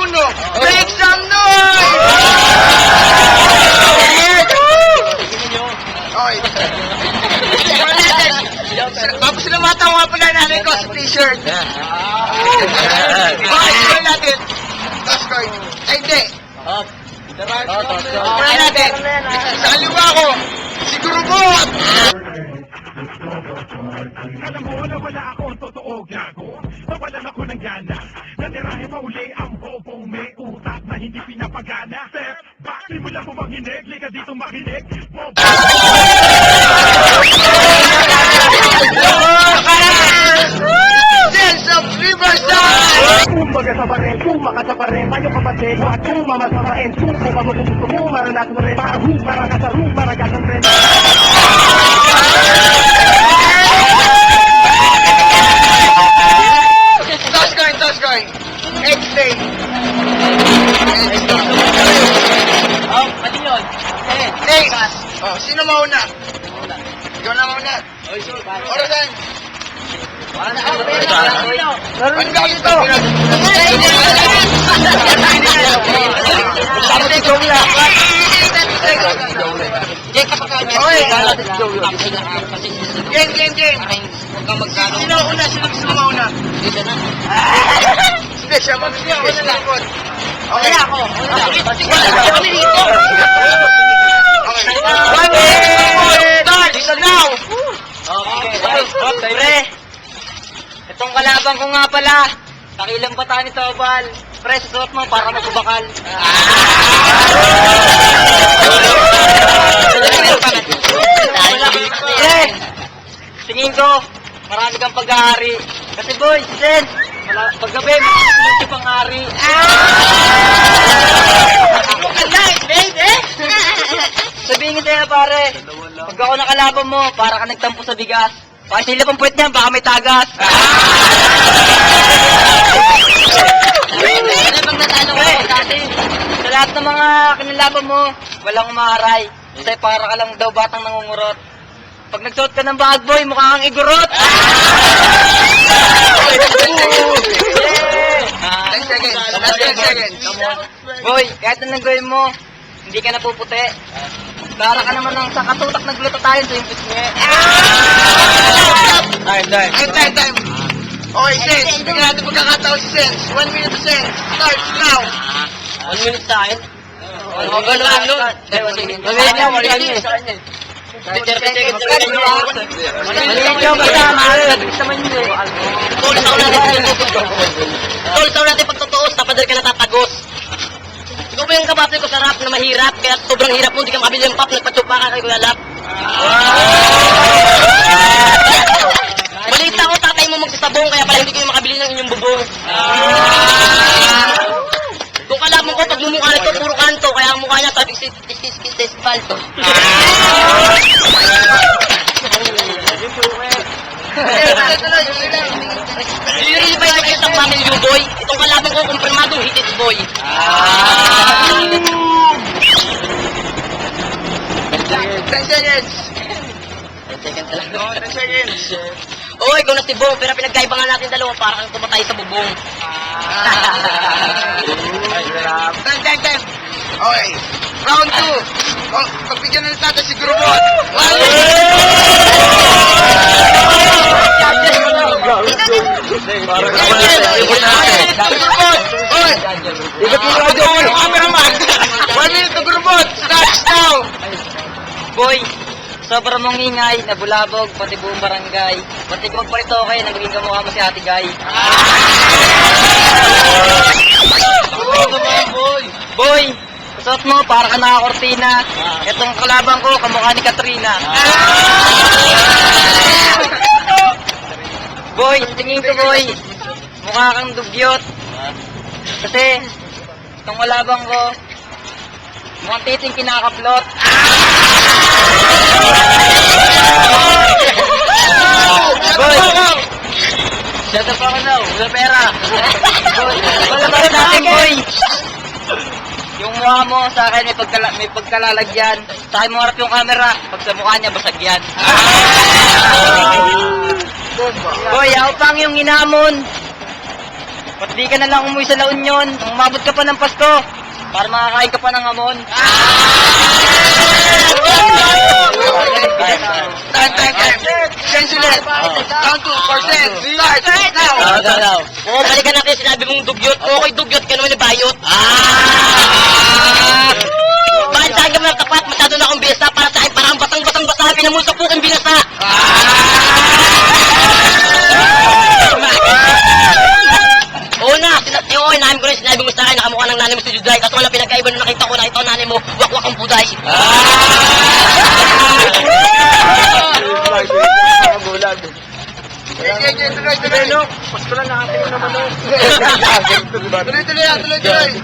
uno. Make some noise! Okay. Simulan natin. Bago sila matawa pala nanay ko sa t-shirt. Okay, simulan natin. Toss coin. Ay, hindi. Simulan natin. Sa kaliwa ko, siguro po. Alam mo na wala akong totoo gago. Nawalan ako ng gana. Natirahin pa uli ang bobong may utak na hindi pinapagana. Step back, simula mo manginig. Liga dito makinig. Sense of Riverside! Kumbaga sa baril, kumaka sa baril. Tayo kapatid, wag kong mamasamain. Kung ba mo gusto mo, maranas mo rin. Para ka sa room, para ka sa rin. Toss coin. X-Day. Pati yun. Ace. Oh, sino mauna? Ikaw na mauna. Orasan. Ano ba ito? Game. Sino una? Sino mauna? Hindi, siya mauna. Okay. Ako. Kami dito. Okay. 1 minute starts now. Pre, itong kalaban ko nga pala. Takilang bata nito, Obal. Pre, suot mo para magbubakal. Pre, tingin ko, marami kang pag-aari. Kasi boy, Sen, paggabi, hindi pang-ari. Sabihin ko sa'yo, pare, pag ako nakalaban mo, para ka nagtampo sa bigas. Baka sila pang puwet niyan, baka may tagas. Sa lahat ng mga kinalaban mo, walang umaray. Kasi para ka lang daw batang nangungurot. Pag nagsuot ka ng bag, boy, mukha kang igurot. 10 seconds. Last 10 seconds. Boy, kahit anong gawin mo, hindi ka napuputi. Para ka naman ng sa katutak nagluto tayo sa yung pisngi. Time. Okay, Sense. Bigyan natin pagkakataon si Sense. 1 minute to Sense. Starts now. 1 minute sa akin? Huwag ka naman nun. 1 minute sa akin. 30 seconds sa akin. Maliit yung kasama. Nagbilis naman yun. Tol, sa natin pagtutuos, tapadal ka natatagos. Ikaw ba yung kabate ko sa rap na mahirap? Kaya sobrang hirap mo, hindi ka makabili ng pop, nagpatsupa ka kayo lalap. Maliit ako, tatay mo magsasabong, kaya pala hindi kayo makabili ng inyong bubong. Kung kalaban ko, pag mumukha nito, puro kanto, kaya ang mukha niya, sabi, is palto. Hindi ba yung isang family yung boy? Itong kalaban ko, kumpirmadong hitit boy. 10 seconds. 10 seconds lang. 10 seconds. Oo, ikaw na si Bong, pero pinagkaiba nga natin dalawa para kang tumatay sa bubong. Time. Okay. Round 2. Pagbigyan na natin si Grubot. 1 minute to Grubot. Starts now. Boy, sobrang mong ingay, nabulabog, pati buong barangay. Pati ko magparito kayo, nagiging kamukha mo si Ate Guy. Boy, suot mo para ka nakakortina. Itong kalaban ko, kamukha ni Katrina. Boy, tingin ko boy, mukha kang dugyot. Kasi, itong kalaban ko, mukhang titing kinakaplot. Boy! Shut up ako now, wala pera. Boy, wala pera sa akin, boy. Yung mukha mo sa akin may pagkalalagyan. Sa akin mo harap yung camera, pag sa mukha niya basag yan. Boy, ako pang yung inamon. Ba't di ka na lang umuwi sa La Union? Umabot ka pa ng Pasko. Para makakain ka pa ng hamon. Time. Sense ulit. Count 2, 4 cents. Start now. Oo, balikan natin sinabi mong dugyot. Okay, dugyot ka naman bayot. Bakit sa akin mo tapat? Masyado na akong bisa para sa akin. Parang batang-batang basa. Pinamusak po kang binasa. Oo na, yung inamin ko rin sinabi mo sa akin, nakamukha ng nanay mo si Juday. Kaso wala pinagkaiba nung nakita ko na ito ang nanay mo, wakwak ang buday. Tuloy. Pasko lang natin mo naman. Tuloy.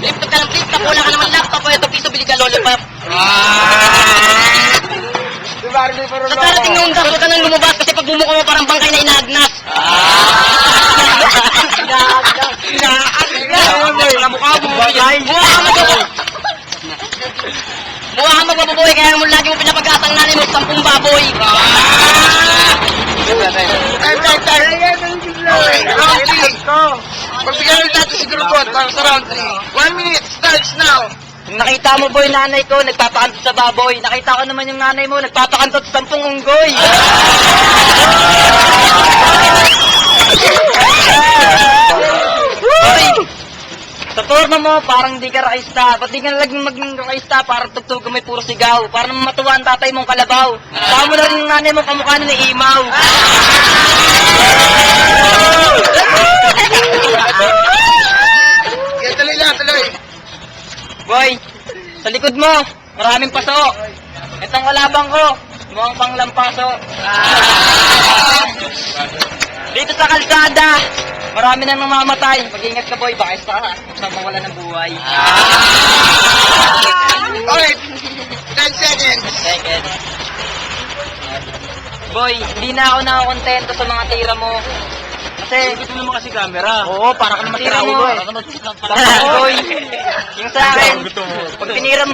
Laptop ka ng laptop, wala ka naman laptop. O ito, piso, bili ka lollipop. Sa darating na undas, huwag ka nang lumabas kasi pag bumuko mo parang bangkay na inaagnas. Mukha ka magbababoy, kaya mo lagi mo pinapag-asang nanay mo 10 baboy. Time. Okay, round 3. Pagbigyan ulit natin si Grubot para sa round 3. 1 minute starts now. Nakita mo boy, nanay ko, nagpapakantot sa baboy. Nakita ko naman yung nanay mo, nagpapakantot sa 10 unggoy. Boy, sa forma mo, parang di ka rakista. Ba't di ka nalaging maging rakista? Parang tugtog may puro sigaw. Para matuwa ang tatay mong kalabaw. Saka mo na rin yung nanay mo, kamukha na ni Imaw. Okay, tuloy. Boy, sa likod mo, maraming paso. Itong kalabang ko, mukhang panglampaso. Dito sa kalsada, marami nang namamatay. Mag-ingat ka boy, baka isa ka sa mawala ng buhay. Okay, 10 seconds. Second. Boy, hindi na ako nakakontento sa mga tira mo. Kasi, Ito naman kasi camera. oo, para ka naman tira mo. Boy, yung sa akin,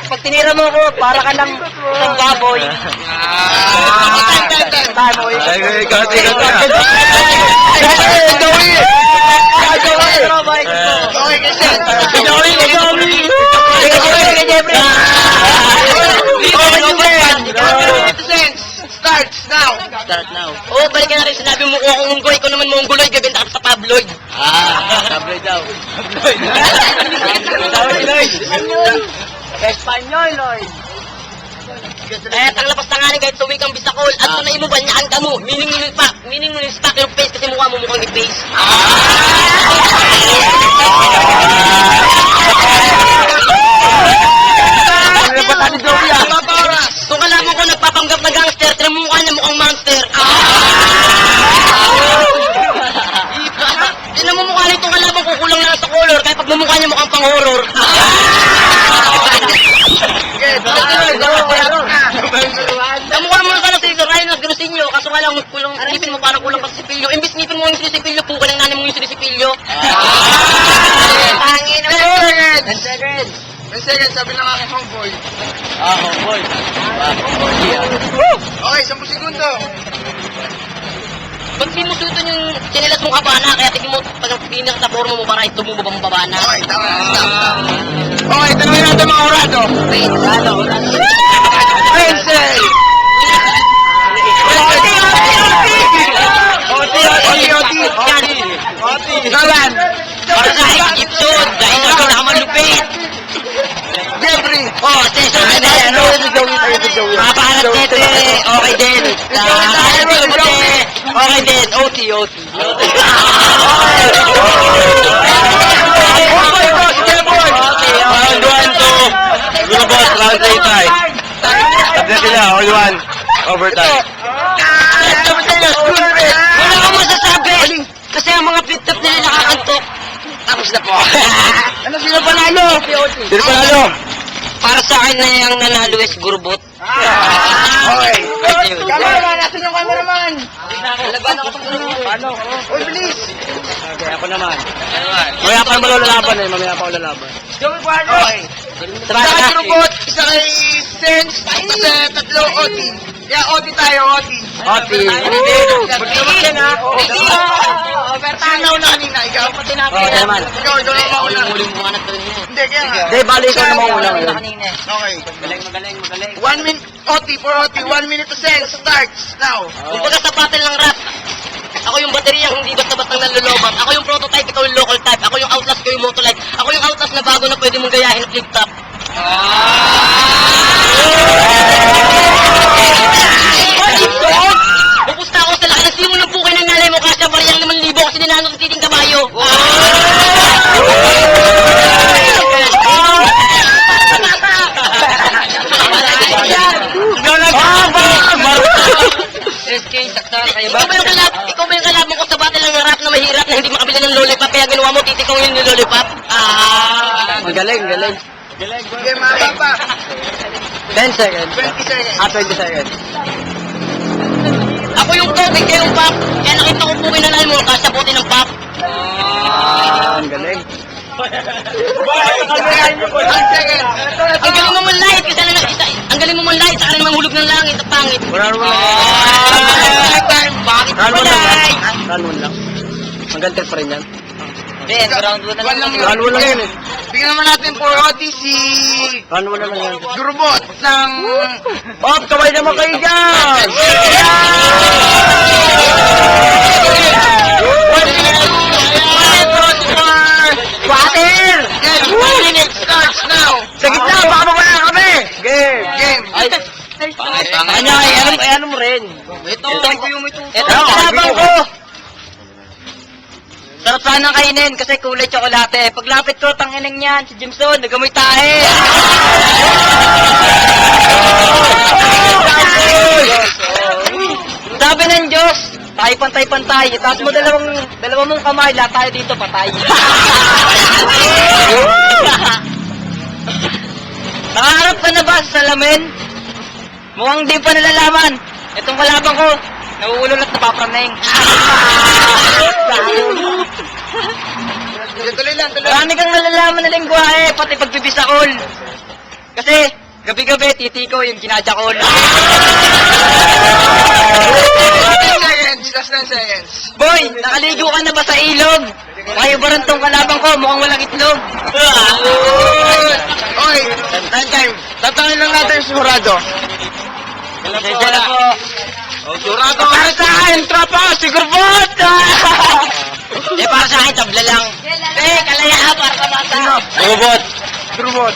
pag tinira mo ko, para ka lang isang baboy. Time. Baboy. Okay, kasi. Starts now. Start now. Oo, balikan na rin sinabi mo ko akong unggoy. Ikaw naman mo ungguloy, gaganda ka sa tabloid. Tabloid daw. Tabloid. Espanyol, Lloyd. Eh, tanglapas na nga rin kahit tuwi kang bisakol. At kung naimuban niya ang kamo, meaning mo yung stock yung face kasi mukha mo mukhang i-face. Kung alam mo ko nagpapanggap na gangster, tinamukha niya mukhang monster. Tinamumukha rin itong kalabang kukulang lang sa color, kaya pag mumukha niya mukhang pang-horror. Okay, tuloy. Namukha mo na sa Sir Ryan Grosinyo, kaso nga lang kulang ngipin mo parang kulang pa sa sipilyo. Imbis ngipin mo yung sinisipilyo, puka ng nanay mo yung sinisipilyo. Tangin na 10 seconds. 10 seconds, sabi ng aking homeboy. Boy. Okay, 10 segundo. Ba't di mo suotin yung chinelas mong kabana, kaya tignan mo pag pinak sa forma mo para tumubog ang babana. Okay, tama. Stop. Okay, tanongin natin mga orado. Wednesday. Nolan. Para sa akin, Gibson, dahil ako nakamalupit. Jeffrey. Session ka din, ano? Papahanap nete, okay din. Okay din, OT. Round 1 to Grubot, round 3 tie. Tapos sila, all 1, overtime. Wala akong masasabi. Kasi ang mga flip-top nila nakakantok. Tapos na po. Ano sino panalo? Sino panalo? Para sa akin na yung nanalo is Grubot. Okay. Thank you. Cameraman, natin yung cameraman. Laban ako sa Grubot. Uy, bilis. Okay, ako naman. Mamaya pa ako lalaban eh, Okay. Sa Grubot, isa kay Sense, isa tatlo OT. Yeah, OT tayo, OT. Oti. Magdamag yan, ha? Sino nauna kanina? Ikaw? Oo, naman. Ikaw na mauna. Hindi, kaya nga. Hindi, bali ko na mauna ngayon. Okay. Magaling. 1 minute, OT for OT, 1 minute to send, starts now. Kumbaga sa battle ng rap, ako yung bateriyang hindi basta-bastang nanlolobang. Ako yung prototype, ikaw yung local type. Ako yung outlast, ikaw yung motolite. Ako yung outlast na bago na pwede mong gayahin flip-top. Pupusta ako sa laki ng simo ng pukay ng nanay mo kasi bariyang 5,000 kasi ninanong sa titing kabayo. Ikaw ba yung kalaban ko sa battle ng rap na mahirap na hindi makabili ng lollipop kaya ginawa mo titikaw yung lollipop? Magaling. Sige, mababa. 10 seconds. 20 seconds. 20 seconds. Ako yung tubig, kayo yung pop. Kaya nakita ko po kinalay mo, kasabuti ng pop. Ang galing. 1 second. Ang galing mo manlait, kasi ang galing mo manlait, saka naman hulog ng langit, ang pangit. Time. Bakit Round one lang malay? yan. Round one lang. Hanggang 10 pa rin yan. Hindi, round 1 One lang yun. Round 1 lang yun eh. Bigyan naman natin for OT si Round 1 lang yan. Grubot ng... Bob, kamay naman kayo dyan! 1 minute to Water! 1 minute starts now. Sa gitna, baka mawala kami! Game! Game. Ay, ano mo rin? Ito ang kalaban ko! Sarap sana kainin kasi kulay tsokolate. Paglapit ko, tanginang yan, si Jimson, nagamoy tahe. Sabi ng Diyos, tayo pantay-pantay. Itaas mo dalawa mong kamay, lahat tayo dito patay. Nakaharap ka na ba sa salamin? Mukhang di pa nalalaman. Itong kalaban ko, nauulol at napapraneng. Tuloy lang. Marami kang nalalaman na lingwahe, pati pagbibisakol. Kasi, gabi-gabi, titi ko yung ginajakol. 10 seconds. Last 10 seconds. Boy, nakaligo ka na ba sa ilog? Kayo ba rin tong kalaban ko, mukhang walang itlog. Oy, time. Tatangin lang natin yung surado. Medyo na po. Surado Para sa akin, tropa, si Gurbot! Para sa akin, tabla lang. Kalaya, para sa bata. Robot. Grubot.